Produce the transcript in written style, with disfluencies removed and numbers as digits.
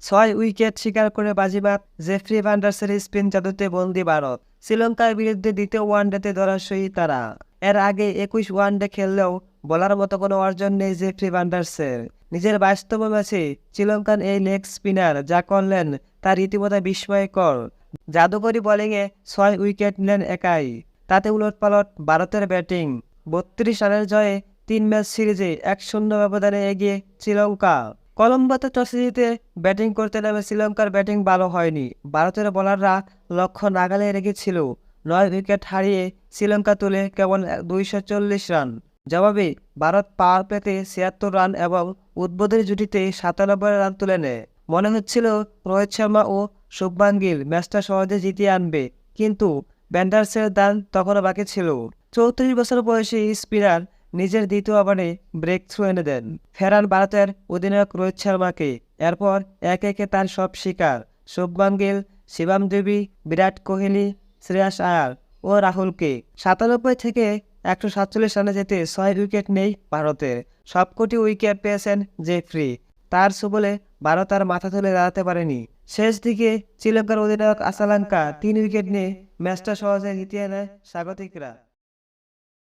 6 wicket শিকার করে বাজিমাত জেফ্রি ভান্ডারসের স্পিন জাদুতে বন্দী ভারত। শ্রীলঙ্কার বিরুদ্ধে দ্বিতীয় ওয়ানডেতে ধরাশয়ী তারা। এর আগে 21 ওয়ানডে খেললেও বলার মতো কোনো অর্জন নেই জেফ্রি ভান্ডারসের। নিজের 22তম ম্যাচে শ্রীলঙ্কান এই লেগ স্পিনার যা করলেন তা রীতিমতো বিস্ময়কর। জাদুকরী বোলিংয়ে 6 উইকেট নিলেন একাই। তাতে উলটপালট ভারতের ব্যাটিং। 32 রানের জয়ে 3 ম্যাচ সিরিজে 1-0 ব্যবধানে এগিয়ে শ্রীলঙ্কা। কলম্বোতে টসে জিতে ব্যাটিং করতে নেমে শ্রীলঙ্কার ব্যাটিং ভালো হয়নি। ভারতের বোলাররা লক্ষ্য নাগালে রেখেছিল। 9 উইকেট হারিয়ে শ্রীলঙ্কা তুলে কেবল 240 রান। জবাবে ভারত পাওয়ার প্লেতে 76 রান এবং উদ্বোধনী জুটিতে 97 রান তুলে নেয়। মনে হচ্ছিল রোহিত শর্মা ও শুভমান গিল ম্যাচটা সহজে জিতিয়ে আনবে, কিন্তু ভ্যান্ডারসের দান তখনও বাকি ছিল। 34 বছর বয়সী স্পিনার নিজের দ্বিতীয় ওভারে ব্রেক থ্রু এনে দেন, ফেরান ভারতের অধিনায়ক রোহিত শর্মাকে। এরপর একে একে তার সব শিকার শুভমান গিল, শিবম দেবী, বিরাট কোহলি, শ্রেয়াস আয়ার ও রাহুলকে। 97 থেকে 147 রানে যেতে 6 উইকেট নেই ভারতের। সবকটি উইকেট পেয়েছেন জেফ্রি। তার সুবলে ভারত আর মাথা তুলে দাঁড়াতে পারেনি। শেষ দিকে শ্রীলঙ্কার অধিনায়ক আসালাঙ্কা 3 উইকেট নিয়ে ম্যাচটা সহজে জিতিয়ে নেয় স্বাগতিকরা।